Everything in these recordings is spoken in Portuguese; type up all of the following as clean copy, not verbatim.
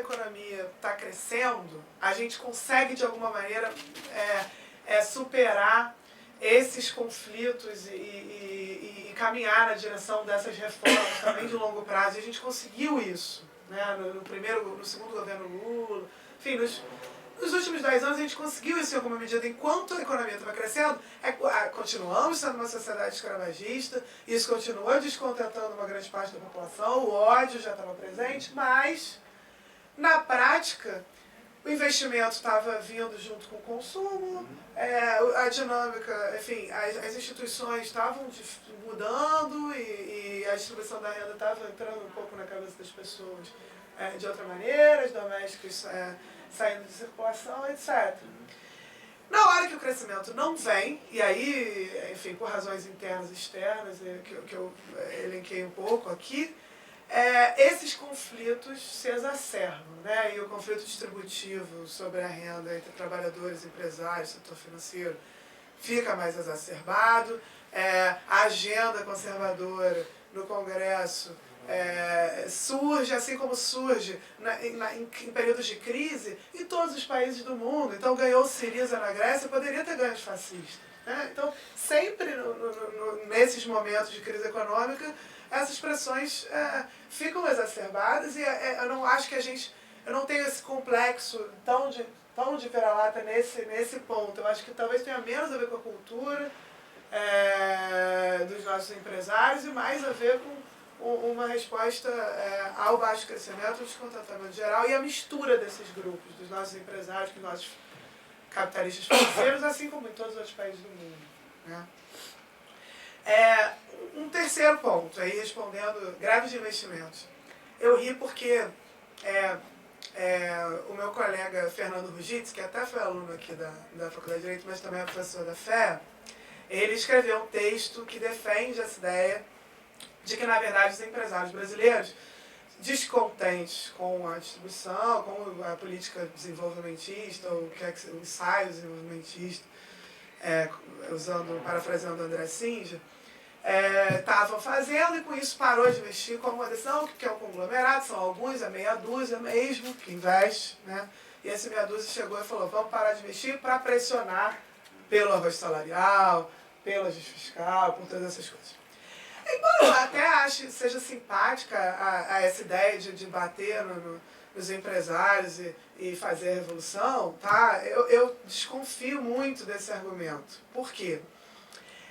economia está crescendo, a gente consegue, de alguma maneira, superar esses conflitos e caminhar na direção dessas reformas também de longo prazo. E a gente conseguiu isso, né? No segundo governo Lula, enfim, nos últimos 10 anos a gente conseguiu isso em alguma medida. Enquanto a economia estava crescendo, continuamos sendo uma sociedade escravagista, isso continua descontentando uma grande parte da população, o ódio já estava presente, mas, na prática, o investimento estava vindo junto com o consumo, a dinâmica, enfim, as instituições estavam mudando e a distribuição da renda estava entrando um pouco na cabeça das pessoas de outra maneira, os domésticos saindo de circulação, etc. Na hora que o crescimento não vem, e aí, enfim, por razões internas e externas, que eu elenquei um pouco aqui, esses conflitos se exacerbam, né? E o conflito distributivo sobre a renda entre trabalhadores, empresários, setor financeiro, fica mais exacerbado, a agenda conservadora no Congresso surge, assim como surge em períodos de crise em todos os países do mundo. Então ganhou Syriza na Grécia, poderia ter ganho os fascistas, né? Então sempre nesses momentos de crise econômica essas pressões ficam exacerbadas e eu não acho que eu não tenho esse complexo tão de vira-lata nesse ponto. Eu acho que talvez tenha menos a ver com a cultura dos nossos empresários e mais a ver com uma resposta ao baixo crescimento, ao descontentamento geral e a mistura desses grupos, dos nossos empresários, dos nossos capitalistas financeiros, assim como em todos os outros países do mundo, né? Um terceiro ponto, aí respondendo greve de investimentos. Eu ri porque o meu colega Fernando Rugitz, que até foi aluno aqui da Faculdade de Direito, mas também é professor da FE, ele escreveu um texto que defende essa ideia de que, na verdade, os empresários brasileiros, descontentes com a distribuição, com a política desenvolvimentista, ou o ensaio desenvolvimentista, parafraseando André Singer, estavam fazendo e com isso parou de investir como uma decisão, que é um conglomerado, são alguns, meia dúzia mesmo, que investe, né? E esse meia dúzia chegou e falou, vamos parar de investir para pressionar pelo arroz salarial, pelo ajuste fiscal, por todas essas coisas. Embora eu até ache, seja simpática a essa ideia de bater nos empresários e fazer a revolução, tá? Eu desconfio muito desse argumento. Por quê?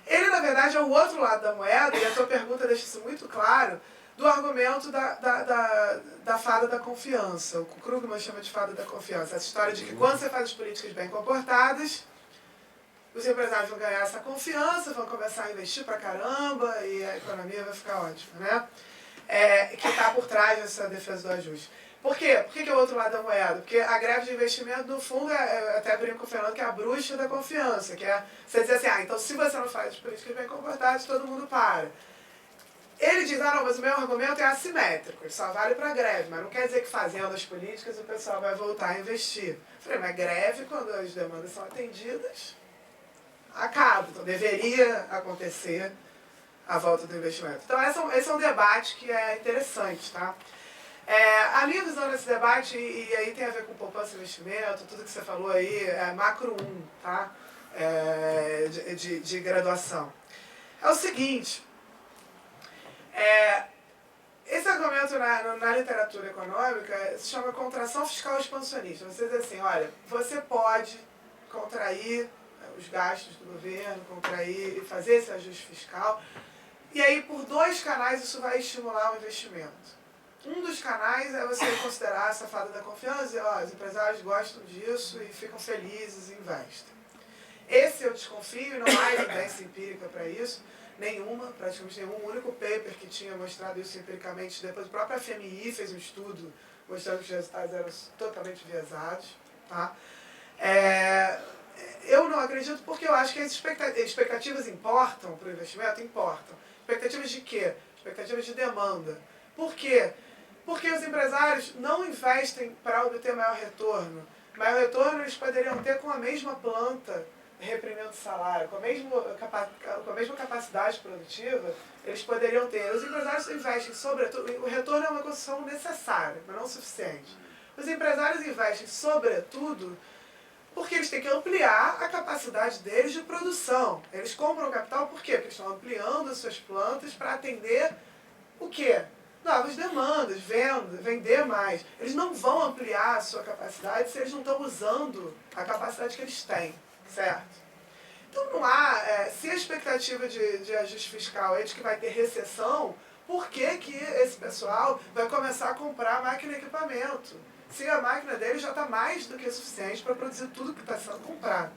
Ele, na verdade, é o outro lado da moeda, e a tua pergunta deixa isso muito claro, do argumento da fada da confiança. O Krugman chama de fada da confiança. Essa história de que quando você faz as políticas bem comportadas, os empresários vão ganhar essa confiança, vão começar a investir pra caramba e a economia vai ficar ótima, né? Que está por trás dessa defesa do ajuste. Por quê? Por que é o outro lado da moeda? Porque a greve de investimento, no fundo, até brinco com o Fernando, que é a bruxa da confiança, que é você dizer assim, então se você não faz as políticas bem comportadas, todo mundo para. Ele diz, não, mas o meu argumento é assimétrico, ele só vale para greve, mas não quer dizer que fazendo as políticas o pessoal vai voltar a investir. Eu falei, mas greve, quando as demandas são atendidas, acaba. Então deveria acontecer a volta do investimento. Então esse é um debate que é interessante, tá? A minha visão desse debate, e aí tem a ver com poupança e investimento, tudo que você falou aí, é macro 1, tá? De graduação. É o seguinte, esse argumento na literatura econômica se chama contração fiscal expansionista. Você diz assim, olha, você pode contrair os gastos do governo, contrair e fazer esse ajuste fiscal, e aí por 2 canais isso vai estimular o investimento. Um dos canais é você considerar essa fada da confiança e dizer, os empresários gostam disso e ficam felizes e investem. Esse eu desconfio, e não há evidência empírica para isso, praticamente nenhum. O único paper que tinha mostrado isso empiricamente, depois a própria FMI fez um estudo mostrando que os resultados eram totalmente viesados, tá? Eu não acredito porque eu acho que as expectativas importam para o investimento? Importam. Expectativas de quê? Expectativas de demanda. Por quê? Porque os empresários não investem para obter maior retorno. Maior retorno eles poderiam ter com a mesma planta reprimindo o salário, com a mesma capacidade produtiva, eles poderiam ter. Os empresários investem, sobretudo, o retorno é uma condição necessária, mas não suficiente. Os empresários investem, sobretudo, porque eles têm que ampliar a capacidade deles de produção. Eles compram capital por quê? Porque eles estão ampliando as suas plantas para atender o quê? Novas demandas, vender mais. Eles não vão ampliar a sua capacidade se eles não estão usando a capacidade que eles têm, certo? Então não há, se a expectativa de ajuste fiscal é de que vai ter recessão, por que que esse pessoal vai começar a comprar máquina e equipamento? Se a máquina dele já está mais do que suficiente para produzir tudo que está sendo comprado,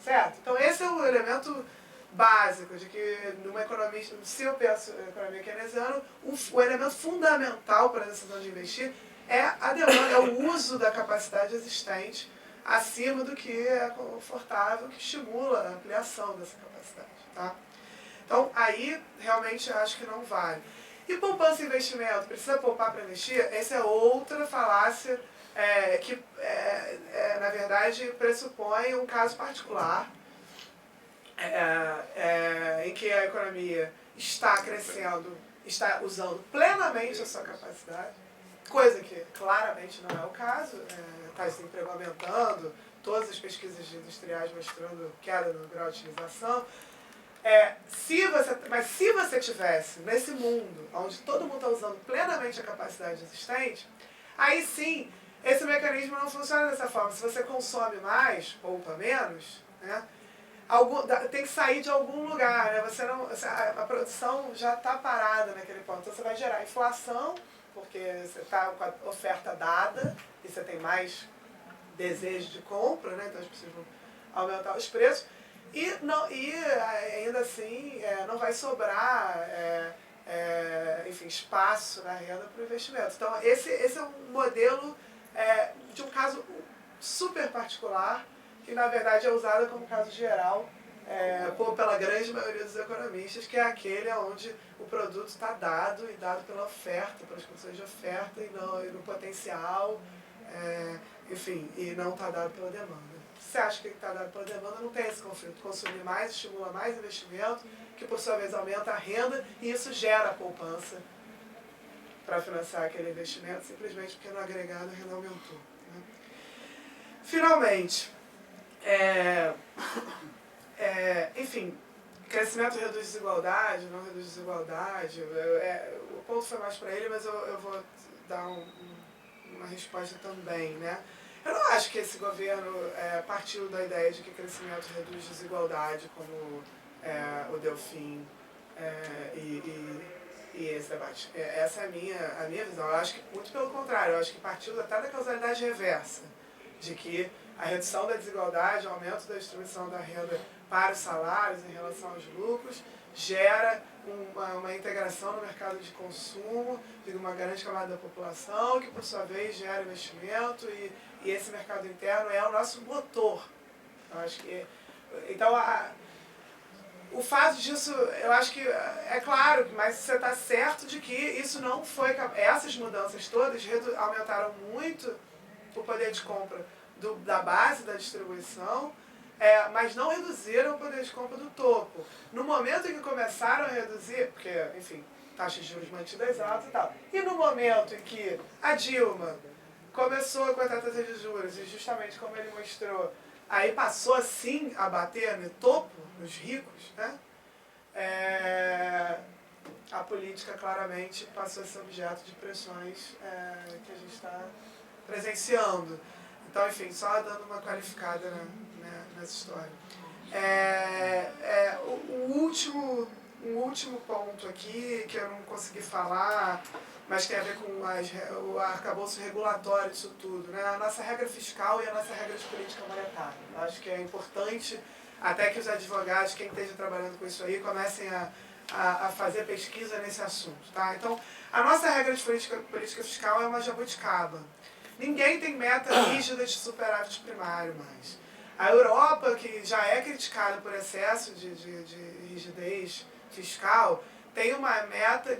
certo? Então esse é o elemento básico de que numa economia, se eu penso em economia keynesiana, o elemento fundamental para a decisão de investir é a demanda, é o uso da capacidade existente acima do que é confortável, que estimula a ampliação dessa capacidade, tá? Então aí realmente acho que não vale. E poupança e investimento, precisa poupar para investir? Essa é outra falácia que, na verdade, pressupõe um caso particular em que a economia está crescendo, está usando plenamente a sua capacidade, coisa que claramente não é o caso, está desemprego aumentando, todas as pesquisas industriais mostrando queda no grau de utilização. Mas se você tivesse nesse mundo onde todo mundo está usando plenamente a capacidade existente, aí sim, esse mecanismo não funciona dessa forma. Se você consome mais, poupa menos, né, tem que sair de algum lugar. Né, a produção já está parada naquele ponto. Então você vai gerar inflação, porque você está com a oferta dada e você tem mais desejo de compra, né, então as pessoas vão aumentar os preços. E ainda assim não vai sobrar enfim, espaço na renda para o investimento. Então esse é um modelo de um caso super particular, que na verdade é usado como caso geral pela grande maioria dos economistas, que é aquele onde o produto está dado e dado pela oferta, pelas condições de oferta e no potencial, enfim, e não está dado pela demanda. Se você acha que está dado pela demanda, não tem esse conflito. Consumir mais estimula mais investimento, que por sua vez aumenta a renda, e isso gera poupança para financiar aquele investimento, simplesmente porque no agregado a renda aumentou. Né? Finalmente, enfim, crescimento reduz desigualdade, não reduz desigualdade. O ponto foi mais para ele, mas eu vou dar uma resposta também, né? Eu não acho que esse governo partiu da ideia de que crescimento reduz desigualdade, como o Delfim e esse debate. Essa é a minha visão. Eu acho que, muito pelo contrário, eu acho que partiu até da causalidade reversa, de que a redução da desigualdade, o aumento da distribuição da renda para os salários em relação aos lucros, gera uma integração no mercado de consumo de uma grande camada da população, que por sua vez gera investimento, e esse mercado interno é o nosso motor. Eu acho que, então, o fato disso, eu acho que é claro, mas você está certo de que isso não foi... Essas mudanças todas aumentaram muito o poder de compra da base da distribuição, mas não reduziram o poder de compra do topo. No momento em que começaram a reduzir, porque, enfim, taxas de juros mantidas altas e tal, e no momento em que a Dilma começou a cortar a taxa de juros, e justamente como ele mostrou, aí passou assim a bater no topo, nos ricos, né? A política claramente passou a ser objeto de pressões que a gente está presenciando. Então, enfim, só dando uma qualificada nessa história. Um último ponto aqui, que eu não consegui falar, mas tem a ver com o arcabouço regulatório disso tudo, né? A nossa regra fiscal e a nossa regra de política monetária. Eu acho que é importante até que os advogados, quem esteja trabalhando com isso aí, comecem a fazer pesquisa nesse assunto. Tá? Então, a nossa regra de política fiscal é uma jabuticaba. Ninguém tem meta rígida de superávit primário mais. A Europa, que já é criticada por excesso de rigidez fiscal, tem uma meta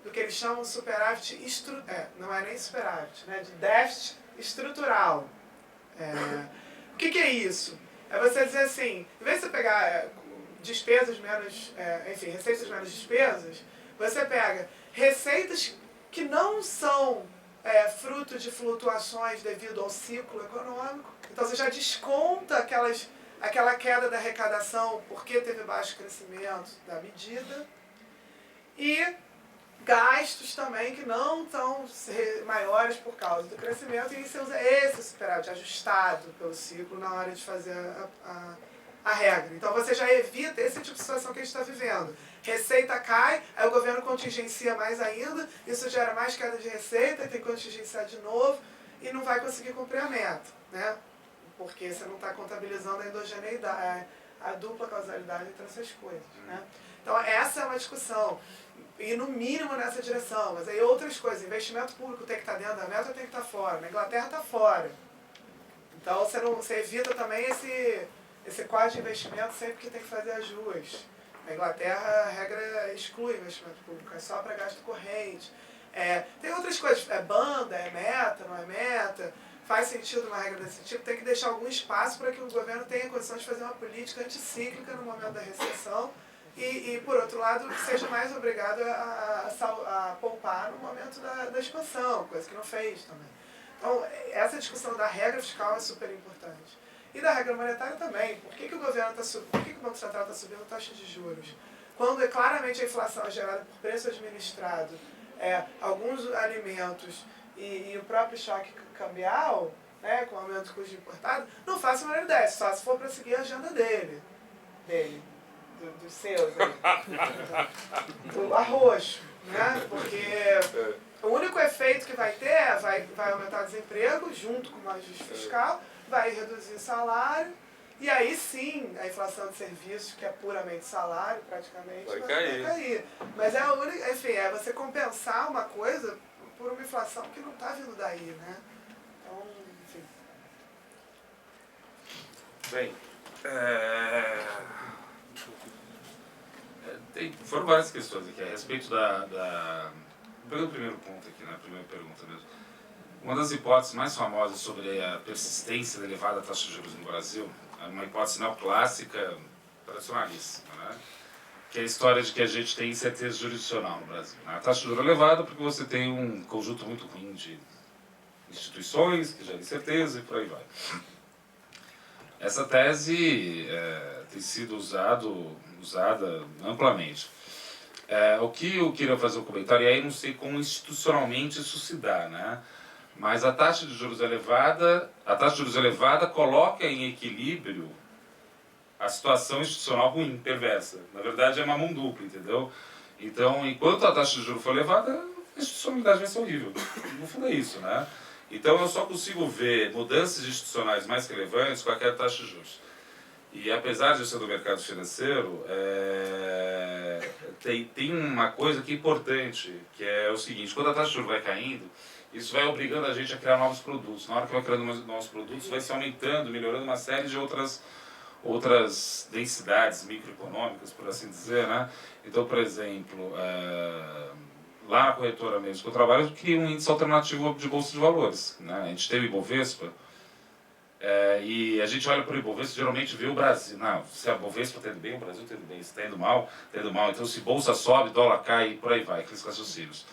do que eles chamam de superávit não é nem superávit, né? De déficit estrutural. O que é isso? É você dizer assim, em vez de você pegar despesas menos, receitas menos despesas, você pega receitas que não são fruto de flutuações devido ao ciclo econômico. Então você já desconta aquela queda da arrecadação porque teve baixo crescimento da medida. E gastos também que não estão maiores por causa do crescimento, e você usa esse superávit ajustado pelo ciclo na hora de fazer a regra. Então você já evita esse tipo de situação que a gente está vivendo. Receita cai, aí o governo contingencia mais ainda, isso gera mais queda de receita, tem que contingenciar de novo e não vai conseguir cumprir a meta, né? Porque você não está contabilizando a endogeneidade, a dupla causalidade entre essas coisas, né? Então essa é uma discussão, e no mínimo nessa direção, mas aí outras coisas, investimento público tem que estar dentro da meta ou tem que estar fora? Na Inglaterra está fora. Então você evita também esse quadro de investimento sempre que tem que fazer as duas. Na Inglaterra a regra exclui investimento público, é só para gasto corrente. Tem outras coisas, banda, é meta, não é meta, faz sentido uma regra desse tipo, tem que deixar algum espaço para que o governo tenha condição de fazer uma política anticíclica no momento da recessão e por outro lado, seja mais obrigado a poupar no momento da expansão, coisa que não fez também. Então, essa discussão da regra fiscal é super importante. E da regra monetária também. Por que o governo por que o Banco Central está subindo a taxa de juros? Quando claramente a inflação é gerada por preço administrado, alguns alimentos e o próprio choque cambial, né, com o aumento do custo de importado, não faço a menor ideia, só se for para seguir a agenda dele. Dos seus, do arroxo, né? Porque o único efeito que vai ter vai aumentar o desemprego junto com o ajuste fiscal, vai reduzir o salário, e aí sim a inflação de serviços, que é puramente salário, praticamente, vai cair. Mas é a única, enfim, é você compensar uma coisa por uma inflação que não está vindo daí, né? Então, enfim. Bem, foram várias questões aqui a respeito pegando o primeiro ponto aqui, na primeira pergunta mesmo. Uma das hipóteses mais famosas sobre a persistência da elevada taxa de juros no Brasil é uma hipótese neoclássica tradicionalíssima, né? Que é a história de que a gente tem incerteza jurisdicional no Brasil. A taxa de juros é elevada porque você tem um conjunto muito ruim de instituições que geram incerteza e por aí vai. Essa tese tem sido usada amplamente. O que eu queria fazer um comentário, e aí não sei como institucionalmente isso se dá, né? Mas a taxa de juros elevada coloca em equilíbrio a situação institucional ruim, perversa. Na verdade é uma mão dupla, entendeu? Então, enquanto a taxa de juros for elevada, a institucionalidade vai ser horrível. No fundo é isso, né? Então eu só consigo ver mudanças institucionais mais relevantes com a queda da taxa de juros. E apesar de eu ser do mercado financeiro, tem uma coisa que é importante, que é o seguinte: quando a taxa de juros vai caindo, isso vai obrigando a gente a criar novos produtos. Na hora que vai criando novos produtos, vai se aumentando, melhorando uma série de outras densidades microeconômicas, por assim dizer, né? Então, por exemplo, lá na corretora mesmo que eu trabalho, eu criei um índice alternativo de bolsa de valores, né? A gente teve Ibovespa, e a gente olha para o Ibovespa, geralmente vê o Brasil. Não, se a Ibovespa está indo bem, o Brasil está indo bem. Se está indo mal, está indo mal. Então, se bolsa sobe, dólar cai, e por aí vai, aqueles raciocínios.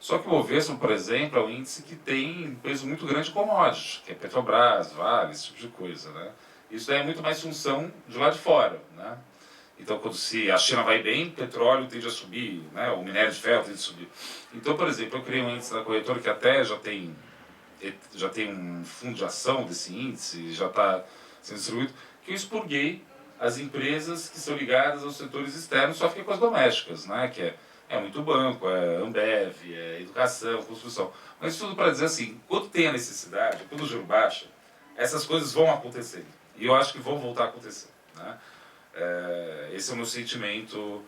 Só que o Ibovespa, por exemplo, é um índice que tem um peso muito grande de commodities, que é Petrobras, Vale, esse tipo de coisa, né? Isso daí é muito mais função de lá de fora, né? Então, se a China vai bem, o petróleo tende a subir, né? O minério de ferro tende a subir. Então, por exemplo, eu criei um índice da corretora que até já tem um fundo de ação desse índice, já está sendo distribuído, que eu expurguei as empresas que são ligadas aos setores externos, só fiquei com as domésticas, né? Que é muito banco, é Ambev, é educação, construção. Mas tudo para dizer assim, quando tem a necessidade, quando o juro baixa, essas coisas vão acontecendo. E eu acho que vão voltar a acontecer, né? Esse é o meu sentimento.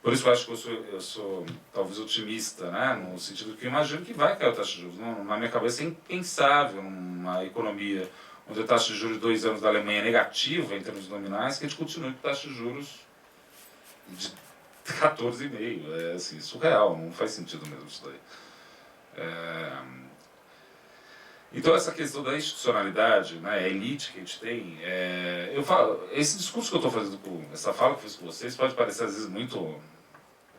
Por isso que eu acho que eu sou talvez otimista, né? No sentido que eu imagino que vai cair a taxa de juros. Na minha cabeça é impensável uma economia onde a taxa de juros de 2 anos da Alemanha é negativa em termos nominais, que a gente continue com taxa de juros de 14,5. É assim, surreal, não faz sentido mesmo isso daí. Então essa questão da institucionalidade, né, a elite que a gente tem, eu falo, esse discurso que eu estou fazendo essa fala que eu fiz com vocês pode parecer às vezes muito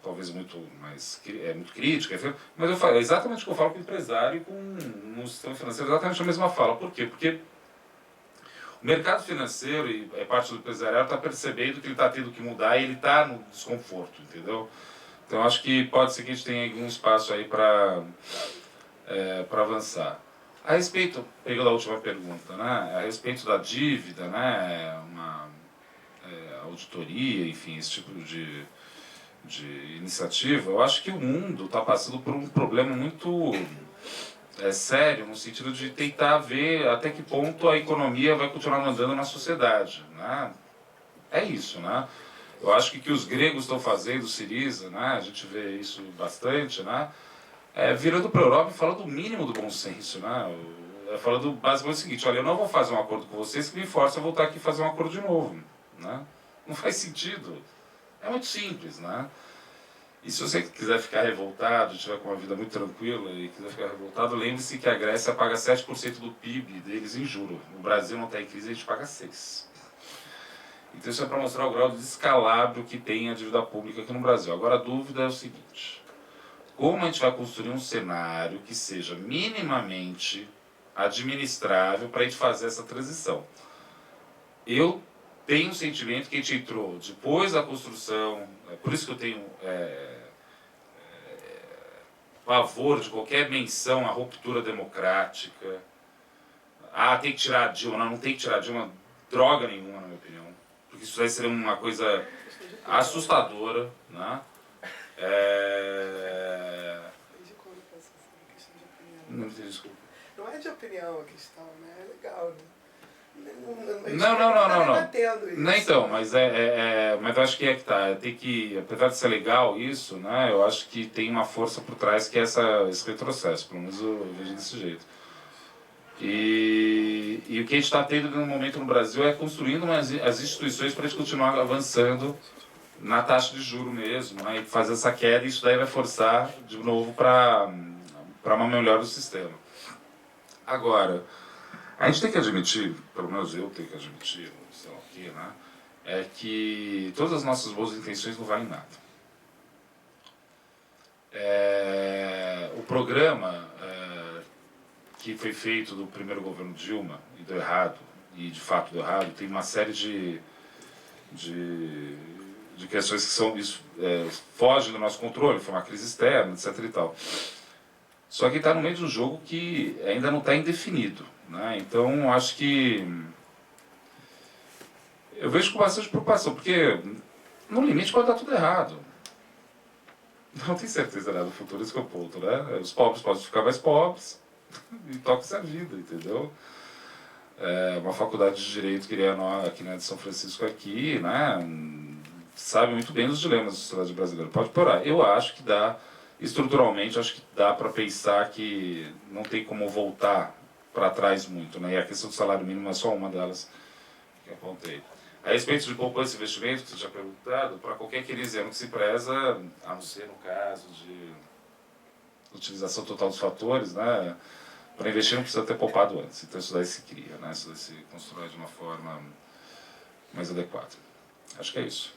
talvez muito mais muito crítica, mas eu falo, é exatamente o que eu falo com o empresário e com um sistema financeiro, exatamente a mesma fala. Por quê? Porque o mercado financeiro e parte do empresariado está percebendo que ele está tendo que mudar e ele está no desconforto, entendeu? Então acho que pode ser que a gente tenha algum espaço aí para avançar. A respeito, pegando a última pergunta, né, a respeito da dívida, né, uma auditoria, enfim, esse tipo de iniciativa, eu acho que o mundo está passando por um problema muito sério, no sentido de tentar ver até que ponto a economia vai continuar mandando na sociedade, né? É isso, né? Eu acho que o que os gregos estão fazendo, Syriza, né? A gente vê isso bastante, né? Virando para a Europa e falando do mínimo do bom senso, né? Falando basicamente o seguinte: olha, eu não vou fazer um acordo com vocês que me força a voltar aqui e fazer um acordo de novo, né? Não faz sentido. É muito simples, né? E se você quiser ficar revoltado, tiver com uma vida muito tranquila e quiser ficar revoltado, lembre-se que a Grécia paga 7% do PIB deles em juro. O Brasil não está em crise, a gente paga 6%. Então isso é para mostrar o grau de descalabro que tem a dívida pública aqui no Brasil. Agora a dúvida é o seguinte: como a gente vai construir um cenário que seja minimamente administrável para a gente fazer essa transição? Eu tenho um sentimento que a gente entrou depois da construção, por isso que eu tenho pavor de qualquer menção à ruptura democrática. Ah, tem que tirar a Dilma. Não, não tem que tirar a Dilma droga nenhuma, na minha opinião. Porque isso vai ser uma coisa assustadora, né? Não entendi, desculpa. Não é de opinião a questão, né? É legal, né? Não, então, mas mas eu acho que tá. Tem que, apesar de ser legal isso, né? Eu acho que tem uma força por trás que é esse retrocesso, pelo menos eu vejo desse jeito. E o que a gente está tendo no momento no Brasil é construindo as instituições para a gente continuar avançando na taxa de juro mesmo, né? E fazer essa queda, e isso daí vai forçar de novo para uma melhora do sistema. Agora, a gente tem que admitir, pelo menos eu tenho que admitir, sei lá o quê, né? É que todas as nossas boas intenções não valem nada. O programa que foi feito do primeiro governo Dilma e deu errado, e de fato deu errado, tem uma série de questões que são fogem do nosso controle, foi uma crise externa, etc. e tal. Só que está no meio de um jogo que ainda não está indefinido, né? Então acho que eu vejo com bastante preocupação, porque no limite pode dar tudo errado. Não tenho certeza do futuro, esse que é o ponto, né? Os pobres podem ficar mais pobres e toca-se a vida, entendeu? Uma faculdade de Direito que aqui de São Francisco, aqui, né? Sabe muito bem dos dilemas da sociedade brasileira. Pode piorar. Eu acho que dá, estruturalmente, acho que dá para pensar que não tem como voltar para trás muito, né? E a questão do salário mínimo é só uma delas que eu apontei. A respeito de poupança e investimento, que você já perguntado, para qualquer keynesiano que se preza, a não ser no caso de utilização total dos fatores, né? Para investir não precisa ter poupado antes. Então isso daí se cria, né? Isso daí se constrói de uma forma mais adequada. Acho que é isso.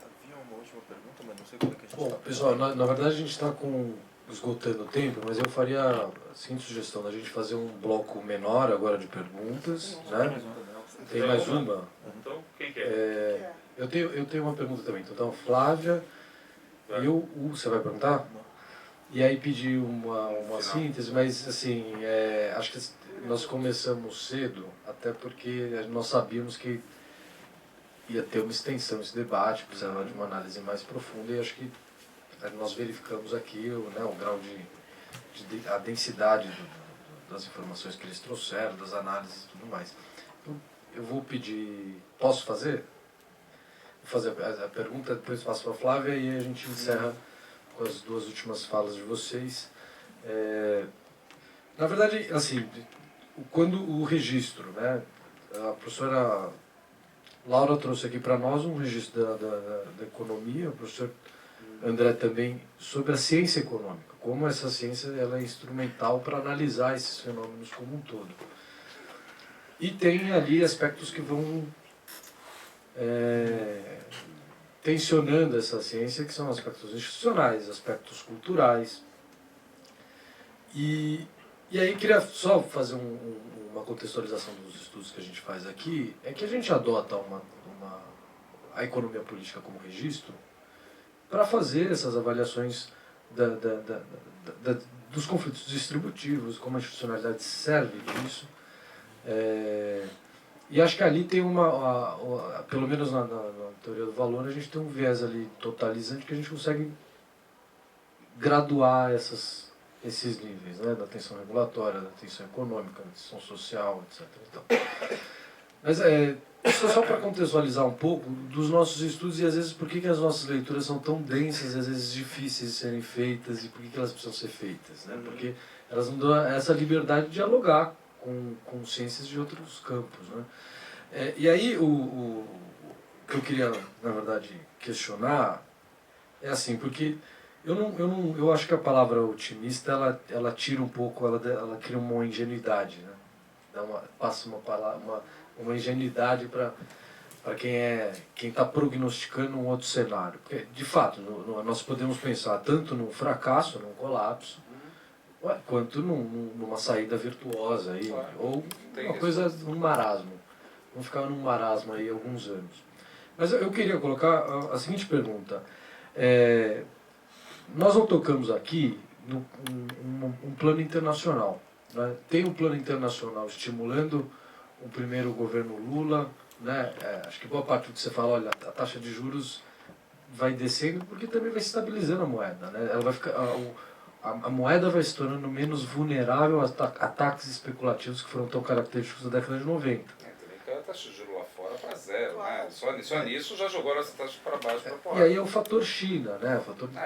Havia uma última pergunta, mas não sei como é que a gente Bom, pessoal, na verdade a gente está esgotando o tempo, mas eu faria a seguinte sugestão, da gente fazer um bloco menor agora de perguntas, né? Tem mais uma? Então, quem quer? Eu tenho uma pergunta também. Então, Flávia, você vai perguntar? E aí pedir uma síntese, mas assim, acho que nós começamos cedo, até porque nós sabíamos que ia ter uma extensão esse debate, precisava de uma análise mais profunda, e acho que nós verificamos aqui, né, o grau a densidade das informações que eles trouxeram, das análises e tudo mais. Eu vou pedir, posso fazer? Vou fazer a pergunta, depois passo para a Flávia e a gente encerra com as duas últimas falas de vocês. Na verdade, assim, quando o registro, né, a professora Laura trouxe aqui para nós um registro da economia, o professor André também, sobre a ciência econômica, como essa ciência ela é instrumental para analisar esses fenômenos como um todo. E tem ali aspectos que vão tensionando essa ciência, que são aspectos institucionais, aspectos culturais. E aí queria só fazer uma contextualização dos estudos que a gente faz aqui, é que a gente adota a economia política como registro para fazer essas avaliações dos conflitos distributivos, como a institucionalidade serve disso. E acho que ali tem pelo menos na teoria do valor, a gente tem um viés ali totalizante que a gente consegue graduar esses níveis, né, da tensão regulatória, da tensão econômica, da tensão social, etc. Então, mas isso é só para contextualizar um pouco dos nossos estudos e às vezes por que as nossas leituras são tão densas e às vezes difíceis de serem feitas e por que elas precisam ser feitas, né? Porque elas não dão essa liberdade de dialogar com ciências de outros campos, né? E aí o que eu queria, na verdade, questionar é assim, porque eu acho que a palavra otimista ela tira um pouco, ela cria uma ingenuidade, né? Passa uma ingenuidade para quem está prognosticando um outro cenário. Porque, de fato, nós podemos pensar tanto num fracasso, num colapso, quanto numa saída virtuosa aí, claro, ou uma coisa, um marasmo. Vamos ficar num marasmo aí alguns anos. Mas eu queria colocar a seguinte pergunta. Nós não tocamos aqui um plano internacional, né? Tem um plano internacional estimulando o primeiro governo Lula, né? Acho que boa parte do que você fala, olha, a taxa de juros vai descendo porque também vai estabilizando a moeda, né? Ela vai ficar, a moeda vai se tornando menos vulnerável a ataques especulativos que foram tão característicos da década de 90. Também que a taxa de juros lá fora para zero, né? Só nisso já jogou essa taxa para baixo para fora. E aí é o fator China, né?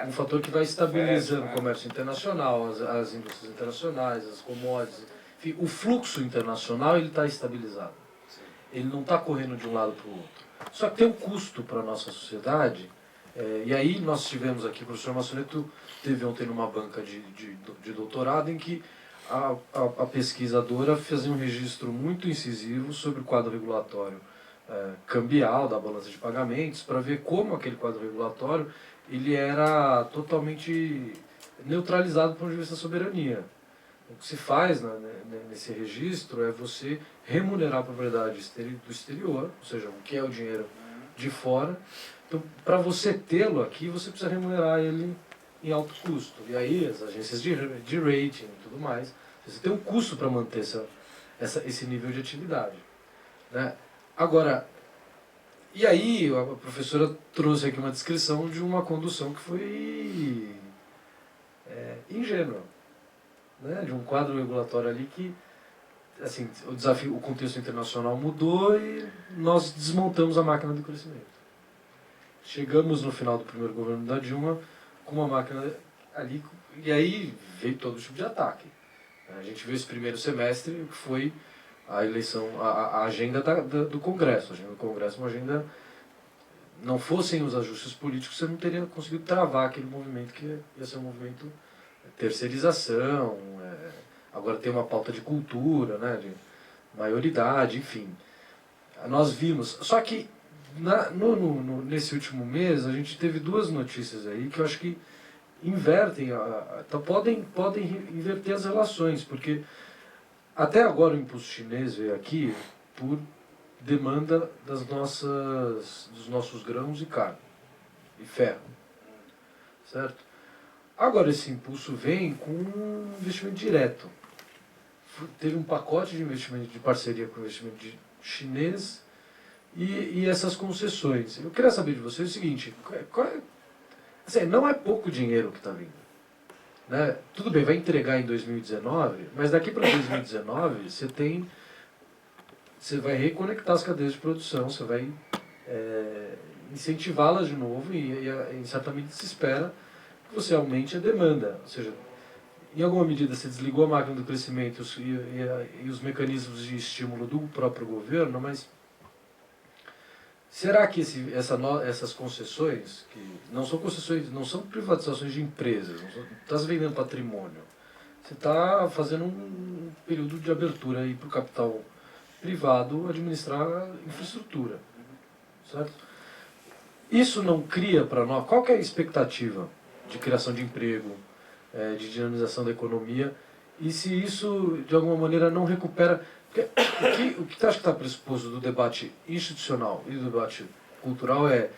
Um fator que vai estabilizando o comércio internacional, as indústrias internacionais, as commodities. Enfim, o fluxo internacional ele está estabilizado. Sim. Ele não está correndo de um lado para o outro. Só que tem um custo para a nossa sociedade. E aí nós tivemos aqui, o professor Massoneto teve ontem numa banca de doutorado em que a pesquisadora fazia um registro muito incisivo sobre o quadro regulatório cambial da balança de pagamentos para ver como aquele quadro regulatório ele era totalmente neutralizado do ponto de vista da soberania. O que se faz nesse registro é você remunerar a propriedade do exterior, ou seja, o que é o dinheiro de fora. Então, para você tê-lo aqui, você precisa remunerar ele em alto custo. E aí, as agências de rating e tudo mais, você tem um custo para manter esse nível de atividade, né? Agora, e aí a professora trouxe aqui uma descrição de uma condução que foi ingênua, né? De um quadro regulatório ali que, assim, o contexto internacional mudou e nós desmontamos a máquina do crescimento. Chegamos no final do primeiro governo da Dilma com uma máquina ali, e aí veio todo tipo de ataque. A gente viu esse primeiro semestre, que foi a eleição, a agenda do Congresso. A agenda do Congresso é uma agenda... Não fossem os ajustes políticos, você não teria conseguido travar aquele movimento que ia ser um movimento de terceirização, agora tem uma pauta de cultura, né, de maioridade, enfim. Nós vimos... Só que nesse último mês, a gente teve duas notícias aí que eu acho que invertem, então podem inverter as relações, porque até agora o impulso chinês veio aqui por demanda dos nossos grãos e carne, e ferro, certo? Agora esse impulso vem com um investimento direto. Teve um pacote de investimento de parceria com o investimento chinês, e essas concessões. Eu queria saber de vocês o seguinte, assim, não é pouco dinheiro que está vindo, né? Tudo bem, vai entregar em 2019, mas daqui para 2019 você vai reconectar as cadeias de produção, você vai incentivá-las de novo e certamente se espera que você aumente a demanda. Ou seja, em alguma medida você desligou a máquina do crescimento e os mecanismos de estímulo do próprio governo, mas será que essas concessões, que não são concessões, não são privatizações de empresas, não está se vendendo patrimônio, você está fazendo um período de abertura aí para o capital privado administrar a infraestrutura, certo? isso não cria para nós, qual que é a expectativa de criação de emprego, de dinamização da economia, e se isso, de alguma maneira, não recupera... Porque o que acho que está pressuposto do debate institucional e do debate cultural é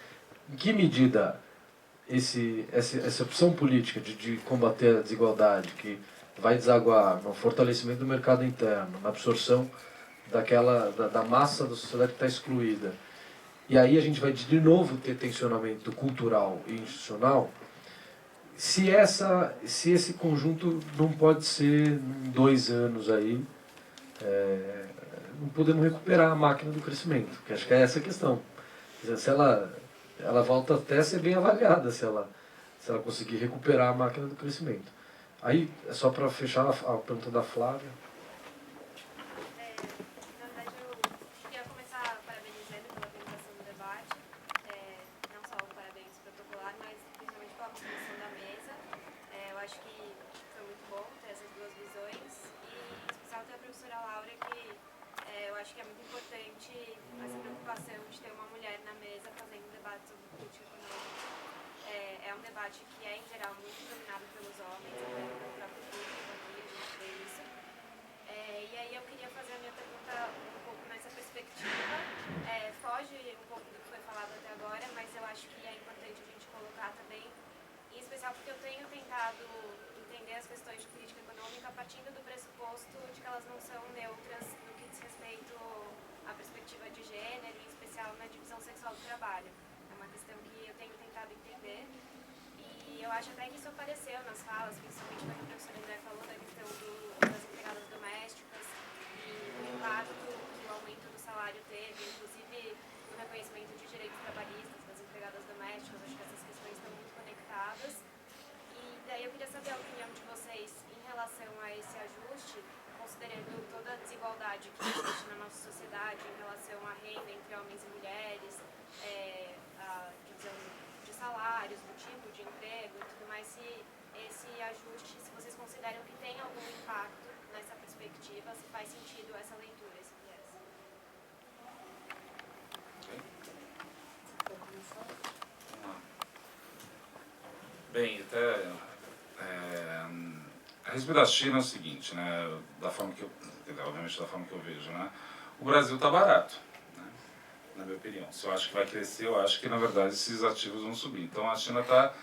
em que medida essa opção política de combater a desigualdade, que vai desaguar no fortalecimento do mercado interno, na absorção da massa da sociedade que está excluída, e aí a gente vai de novo ter tensionamento cultural e institucional, se esse conjunto não pode ser em 2 anos aí, não podemos recuperar a máquina do crescimento, que acho que é essa a questão. Quer dizer, se ela volta até a ser bem avaliada, se ela conseguir recuperar a máquina do crescimento. Aí, só para fechar a pergunta da Flávia. Na verdade, eu queria começar parabenizando pela organização do debate, não só o parabéns protocolar, mas principalmente pela composição da mesa. Eu acho que foi muito bom ter essas duas visões, e em especial ter a professora Laura, que eu acho que é muito importante essa preocupação de ter uma mulher na mesa fazendo um debate sobre política econômica. É um debate que é, em geral, muito dominado pelos homens, até pelo próprio público aqui, a gente vê isso. E aí eu queria fazer a minha pergunta um pouco nessa perspectiva. Foge um pouco do que foi falado até agora, mas eu acho que é importante a gente colocar também, em especial porque eu tenho tentado entender as questões de política econômica partindo do pressuposto de que elas não são neutras no que diz respeito à perspectiva de gênero, em especial na divisão sexual do trabalho. É uma questão que eu tenho tentado entender, e eu acho até que isso apareceu nas falas, principalmente quando o professor André falou da questão das empregadas domésticas e o impacto que o aumento do salário teve, inclusive no reconhecimento de direitos trabalhistas das empregadas domésticas. Acho que essas questões estão muito conectadas. E daí eu queria saber a opinião de vocês em relação a esse ajuste, considerando toda a desigualdade que existe na nossa sociedade em relação à renda entre homens e mulheres, a divisão de salários, do tipo de emprego e tudo mais, se esse ajuste, se vocês consideram que tem algum impacto nessa perspectiva, se faz sentido essa leitura, esse viés. Bem, até a respeito da China é o seguinte, né, obviamente da forma que eu vejo, né, o Brasil está barato, né, na minha opinião. Se eu acho que vai crescer, eu acho que na verdade esses ativos vão subir. Então a China está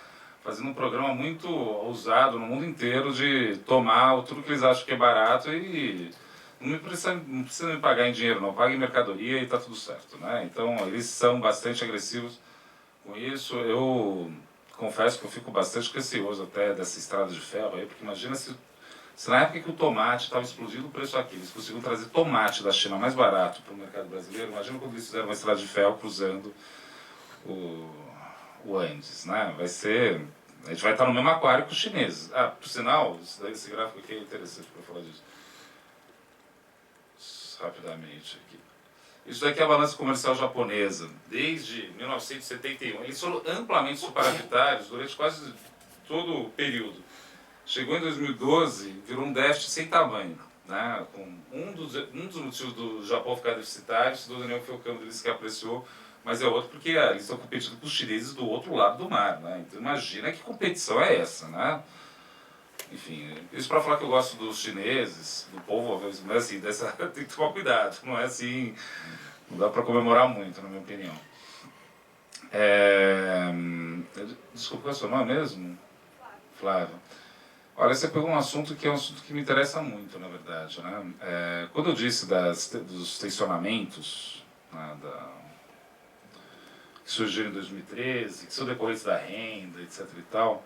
fazendo um programa muito ousado no mundo inteiro de tomar tudo que eles acham que é barato e não precisa me pagar em dinheiro, não, paga em mercadoria e está tudo certo, né. Então eles são bastante agressivos com isso. Eu confesso que eu fico bastante receoso até dessa estrada de ferro aí, porque imagina se na época que o tomate estava explodindo o preço aqui, eles conseguiram trazer tomate da China mais barato para o mercado brasileiro. Imagina quando eles fizeram uma estrada de ferro cruzando o Andes, né? Vai ser... A gente vai estar no mesmo aquário que os chineses. Por sinal, esse gráfico aqui é interessante para falar disso. Rapidamente aqui. Isso daqui é a balança comercial japonesa, desde 1971. Eles foram amplamente superavitários durante quase todo o período. Chegou em 2012, virou um déficit sem tamanho, né? Com um dos motivos do Japão ficar deficitário, se Daniel foi o câmbio deles que apreciou, mas é outro porque eles estão competindo com os chineses do outro lado do mar, né? Então imagina que competição é essa, né? Enfim, isso para falar que eu gosto dos chineses, do povo, mas assim, tem que tomar cuidado, não é assim, não dá para comemorar muito, na minha opinião. Desculpa, qual é o seu nome mesmo? Flávio. Olha, você pegou um assunto que é um assunto que me interessa muito, na verdade, né? Quando eu disse dos tensionamentos, né, que surgiram em 2013, que são decorrentes da renda, etc. e tal,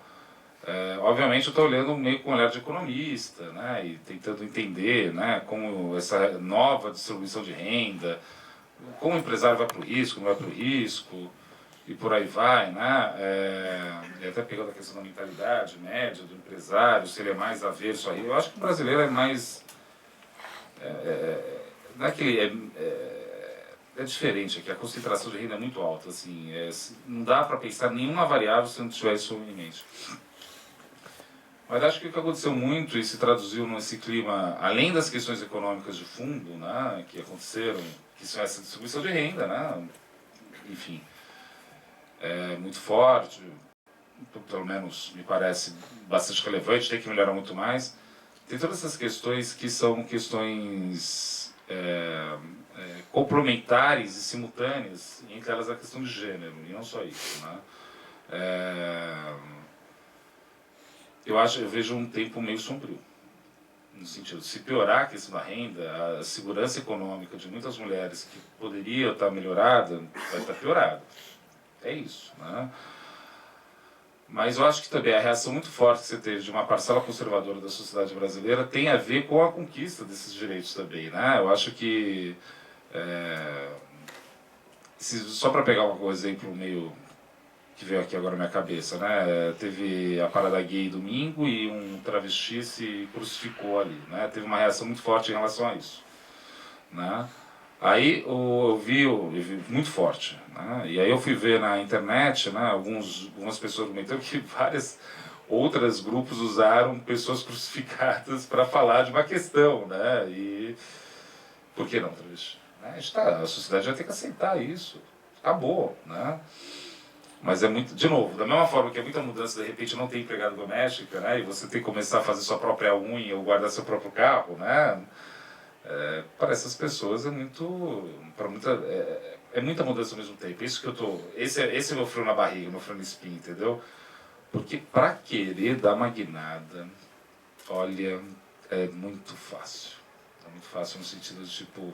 obviamente eu estou olhando meio com um olhar de economista, né, e tentando entender, né, como essa nova distribuição de renda, como o empresário vai para o risco, não vai para o risco, e por aí vai, né, e até pegando a questão da mentalidade média do empresário, se ele é mais averso aí. Eu acho que o brasileiro é mais... não é que ele é diferente aqui, a concentração de renda é muito alta, assim, não dá para pensar nenhuma variável se não tiver isso em mente. Mas acho que o que aconteceu muito e se traduziu nesse clima, além das questões econômicas de fundo, né, que aconteceram, que são essa distribuição de renda, né, enfim, muito forte, pelo menos me parece bastante relevante, tem que melhorar muito mais. Tem todas essas questões que são questões complementares e simultâneas, e entre elas a questão de gênero, e não só isso, né? Eu vejo um tempo meio sombrio, no sentido, se piorar a questão da renda, a segurança econômica de muitas mulheres que poderia estar melhorada, vai estar piorada. É isso, né? Mas eu acho que também a reação muito forte que você teve de uma parcela conservadora da sociedade brasileira tem a ver com a conquista desses direitos também, né? Eu acho que, só para pegar um exemplo meio que veio aqui agora na minha cabeça, né? Teve a parada gay domingo e um travesti se crucificou ali, né? Teve uma reação muito forte em relação a isso, né? Aí eu vi muito forte, né? E aí eu fui ver na internet, né? Algumas pessoas comentando que várias outras grupos usaram pessoas crucificadas para falar de uma questão, né? E por que não, travesti? Né? A sociedade vai ter que aceitar isso, acabou, né? Mas é muito, de novo, da mesma forma que é muita mudança, de repente não tem empregada doméstica, né? E você tem que começar a fazer sua própria unha ou guardar seu próprio carro, né? Para essas pessoas é muito, é muita mudança ao mesmo tempo. Isso que eu tô, esse é meu frio na barriga, meu frio no espinho, entendeu? Porque para querer dar uma guinada, olha, é muito fácil. É muito fácil no sentido de tipo,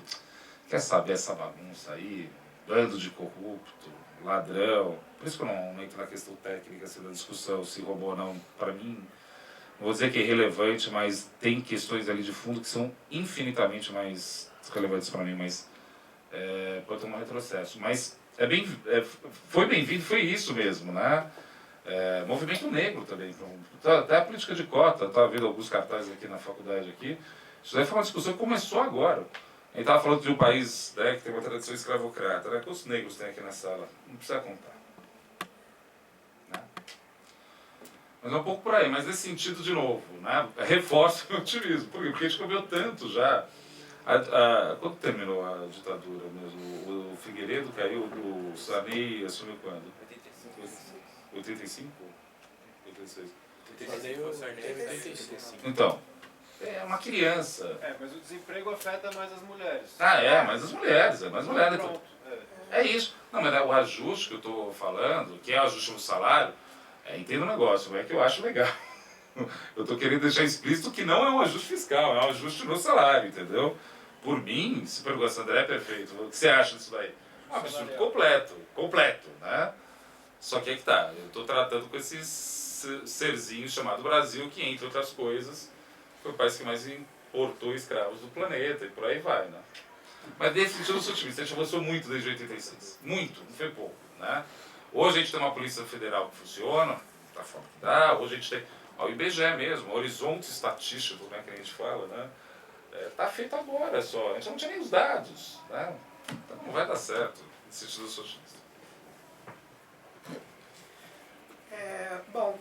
quer saber essa bagunça aí, bando de corrupto, ladrão. Por isso que eu não entro na questão técnica assim, da discussão, se roubou ou não. Para mim, não vou dizer que é irrelevante, mas tem questões ali de fundo que são infinitamente mais relevantes para mim, mas pode ter um retrocesso. Mas foi bem-vindo, foi isso mesmo, né? Movimento negro também, até a política de cota, estava vendo alguns cartazes aqui na faculdade aqui. Isso daí foi uma discussão que começou agora. A gente estava falando de um país, né, que tem uma tradição escravocrata, né? Quantos negros tem aqui na sala? Não precisa contar. Né? Mas é um pouco por aí, mas nesse sentido, de novo, né? Reforça o meu otimismo. Por quê? Porque a gente comeu tanto já. Quando terminou a ditadura mesmo? O Figueiredo caiu, o Sarney assumiu quando? 85? 86? 85. Então, é uma criança. Mas o desemprego afeta mais as mulheres. Mas as mulheres, mais mulheres. Pronto. É isso. Não, mas o ajuste que eu estou falando, que é o ajuste no salário, entenda o negócio, é que eu acho legal. Eu estou querendo deixar explícito que não é um ajuste fiscal, é um ajuste no salário, entendeu? Por mim, se perguntar, André, é perfeito. O que você acha disso daí? Um absurdo completo, né? Só que aí que tá, eu estou tratando com esse serzinho chamado Brasil, que entre outras coisas, foi o país que mais importou escravos do planeta e por aí vai, né? Mas nesse sentido eu sou otimista, a gente avançou muito desde 86, muito, não foi pouco, né? Hoje a gente tem uma polícia federal que funciona, da forma que dá, hoje a gente tem o IBGE mesmo, o horizonte estatístico, né, que a gente fala, né? Tá feito agora só, a gente não tinha nem os dados, né? Então não vai dar certo, nesse sentido eu sou otimista. Bom,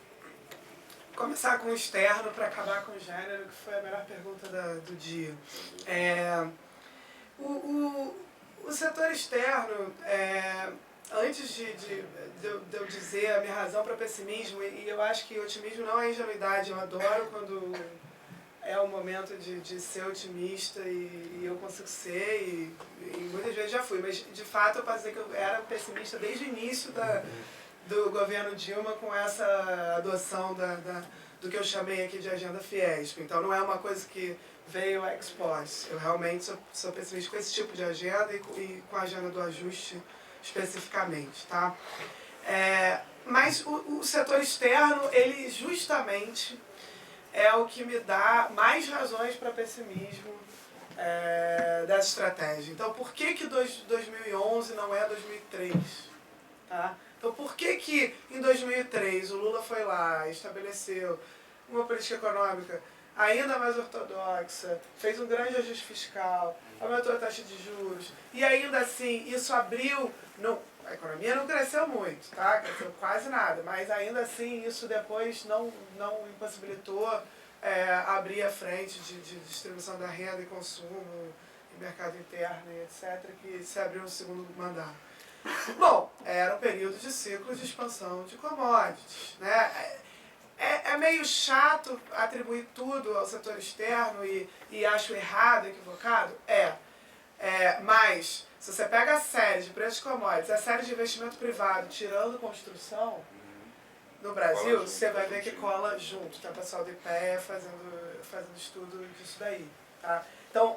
começar com o externo para acabar com o gênero, que foi a melhor pergunta do dia. O setor externo, antes de eu dizer a minha razão para pessimismo, e eu acho que otimismo não é ingenuidade, eu adoro quando é o momento de ser otimista e eu consigo ser, e muitas vezes já fui, mas de fato eu posso dizer que eu era pessimista desde o início do governo Dilma com essa adoção do que eu chamei aqui de agenda Fiesp. Então não é uma coisa que veio ex post. Eu realmente sou pessimista com esse tipo de agenda e com a agenda do ajuste especificamente, tá? Mas o setor externo, ele justamente é o que me dá mais razões para pessimismo dessa estratégia. Então, por que 2011 não é 2003? Tá? Então, por que em 2003 o Lula foi lá, estabeleceu uma política econômica ainda mais ortodoxa, fez um grande ajuste fiscal, aumentou a taxa de juros, e ainda assim isso abriu... A economia não cresceu muito, tá? Cresceu quase nada, mas ainda assim isso depois não impossibilitou abrir a frente de distribuição da renda e consumo, e mercado interno e etc., que se abriu no segundo mandato. Bom, era um período de ciclo de expansão de commodities, né? É meio chato atribuir tudo ao setor externo e acho errado, equivocado? Mas, se você pega a série de preços de commodities, a série de investimento privado, tirando construção, no Brasil, você vai ver que cola junto. Tá o pessoal do IPEA fazendo estudo disso daí. Tá? Então,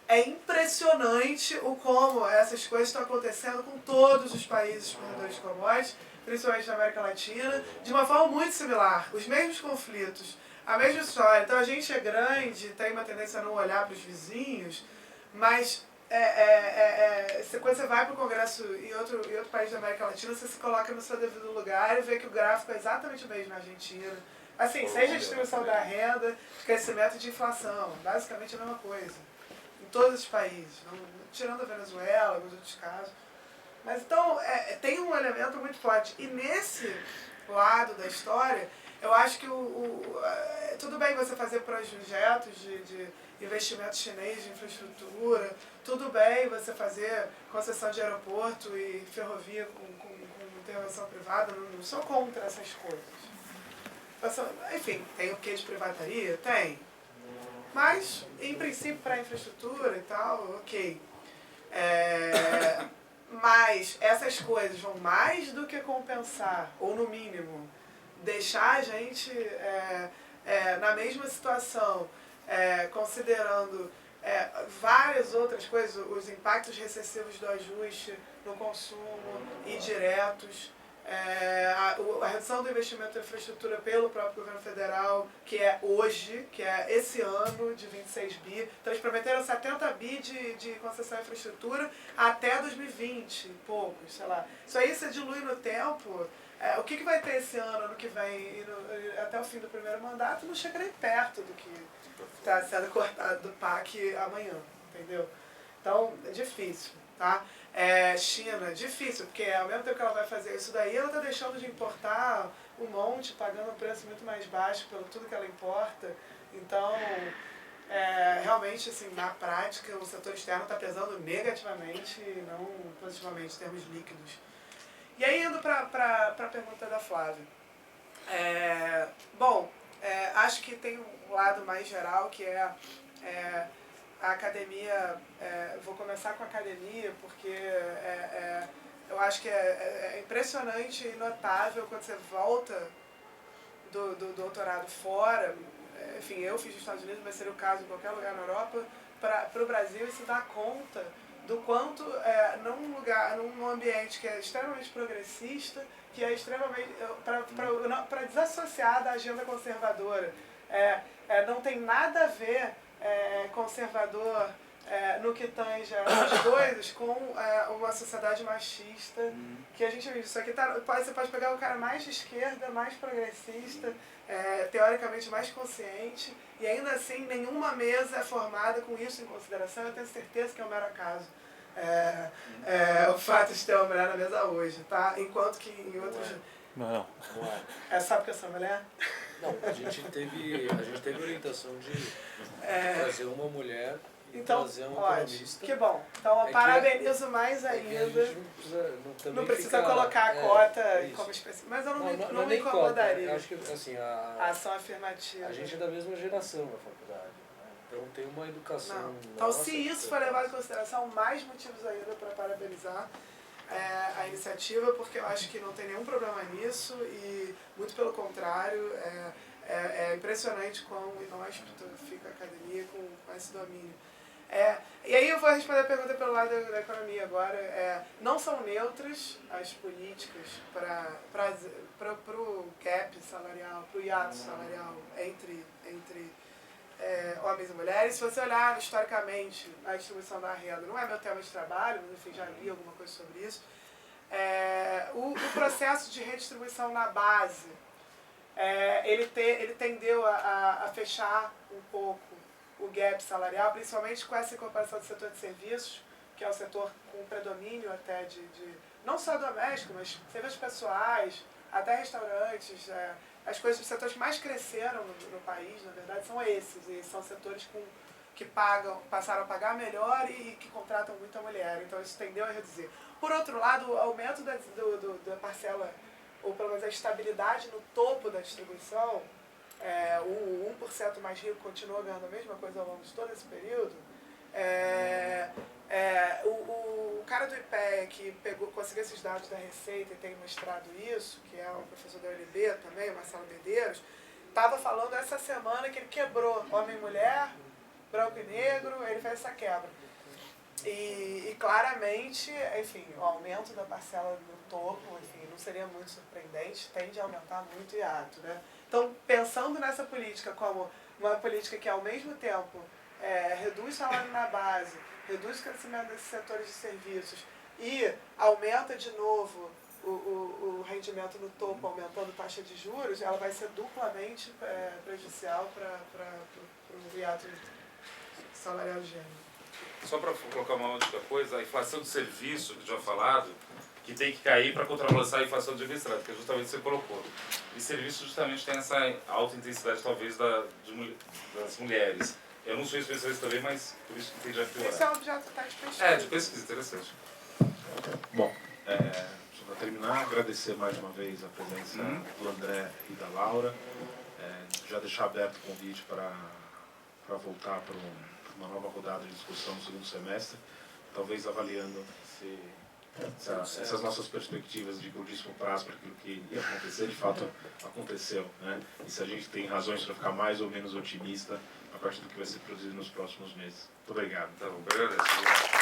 é impressionante o como essas coisas estão acontecendo com todos os países produtores de commodities, principalmente na América Latina, de uma forma muito similar. Os mesmos conflitos, a mesma história. Então a gente é grande, tem uma tendência a não olhar para os vizinhos, mas quando você vai para o Congresso em outro país da América Latina, você se coloca no seu devido lugar e vê que o gráfico é exatamente o mesmo na Argentina. Assim, seja a distribuição da renda, de crescimento e de inflação, basicamente a mesma coisa. Em todos os países, tirando a Venezuela, alguns outros casos. Mas então, tem um elemento muito forte. E nesse lado da história, eu acho que tudo bem você fazer projetos de investimento chinês de infraestrutura, tudo bem você fazer concessão de aeroporto e ferrovia com intervenção privada, não sou contra essas coisas. Enfim, tem o que de privataria? Tem. Mas, em princípio, para infraestrutura e tal, ok. Mas essas coisas vão mais do que compensar, ou no mínimo, deixar a gente na mesma situação, considerando várias outras coisas, os impactos recessivos do ajuste no consumo e diretos, a redução do investimento em infraestrutura pelo próprio governo federal, que é hoje, que é esse ano, de 26 bi. Então eles prometeram 70 bi de concessão à infraestrutura até 2020, poucos, sei lá. Isso aí se dilui no tempo. O que vai ter esse ano que vem, até o fim do primeiro mandato, não chega nem perto do que está sendo cortado do PAC amanhã, entendeu? Então, é difícil, tá? China, difícil, porque ao mesmo tempo que ela vai fazer isso daí, ela está deixando de importar um monte, pagando um preço muito mais baixo pelo tudo que ela importa. Então, realmente, assim, na prática, o setor externo está pesando negativamente e não positivamente, em termos líquidos. E aí, indo para a pergunta da Flávia. Acho que tem um lado mais geral, que a academia, vou começar com a academia, porque eu acho que é impressionante e notável quando você volta do doutorado fora, enfim, eu fiz nos Estados Unidos, mas seria o caso em qualquer lugar na Europa, para o Brasil e se dar conta do quanto num ambiente que é extremamente progressista, que é extremamente para desassociar da agenda conservadora. Não tem nada a ver conservador no que tange as coisas com uma sociedade machista que a gente vive. Isso aqui você pode pegar o cara mais de esquerda, mais progressista, teoricamente mais consciente, e ainda assim nenhuma mesa é formada com isso em consideração. Eu tenho certeza que é um mero acaso. O fato de ter uma mulher na mesa hoje, tá? Enquanto que em outros... Não. Sabe porque eu sou mulher? Não, a gente teve orientação de trazer uma mulher e trazer um economista. Que bom. Então eu parabenizo mais ainda. A gente não precisa colocar a cota como específica. Mas eu não me incomodaria. Eu acho que assim, a ação afirmativa. A gente é da mesma geração na faculdade. Então tem uma educação. Então, se isso for levado em consideração, mais motivos ainda para parabenizar a iniciativa, porque eu acho que não tem nenhum problema nisso e, muito pelo contrário, é impressionante como inóspito fica a academia com esse domínio. E aí eu vou responder a pergunta pelo lado da economia agora. Não são neutras as políticas para o gap salarial, para o hiato salarial entre homens e mulheres. Se você olhar historicamente a distribuição da renda, não é meu tema de trabalho, mas enfim, já li alguma coisa sobre isso, o processo de redistribuição na base, ele tendeu a fechar um pouco o gap salarial, principalmente com essa incorporação do setor de serviços, que é o setor com predomínio até de não só doméstico, mas serviços pessoais, até restaurantes, os setores que mais cresceram no país, na verdade, são esses, e são setores que passaram a pagar melhor e que contratam muita mulher, então isso tendeu a reduzir. Por outro lado, o aumento da parcela, ou pelo menos a estabilidade no topo da distribuição, o 1% mais rico continua ganhando a mesma coisa ao longo de todo esse período. O cara do IPEA que conseguiu esses dados da Receita e tem mostrado isso, que é o professor da UNB também, o Marcelo Medeiros, estava falando essa semana que ele quebrou homem e mulher, branco e negro, ele fez essa quebra. E claramente, enfim, o aumento da parcela no topo, enfim, não seria muito surpreendente, tende a aumentar muito o hiato, né? Então, pensando nessa política como uma política que, ao mesmo tempo, reduz salário na base, reduz o crescimento desses setores de serviços e aumenta de novo o rendimento no topo, aumentando taxa de juros, ela vai ser duplamente prejudicial para o hiato salarial de gênero. Só para colocar uma última coisa, a inflação de serviço, que já falado, que tem que cair para contrabalançar a inflação de administrado, que é justamente o que você colocou. E serviço justamente tem essa alta intensidade, talvez, das mulheres. Eu não sou especialista também, mas por isso que tende a piorar. Esse é um objeto de pesquisa. De pesquisa, interessante. Bom, só para terminar, agradecer mais uma vez a presença do André e da Laura. Já deixar aberto o convite para voltar para uma nova rodada de discussão no segundo semestre, talvez avaliando essas nossas perspectivas de curtíssimo prazo para aquilo que ia acontecer, de fato aconteceu, né? E se a gente tem razões para ficar mais ou menos otimista a partir do que vai ser produzido nos próximos meses. Muito obrigado. Tá bom, eu agradeço.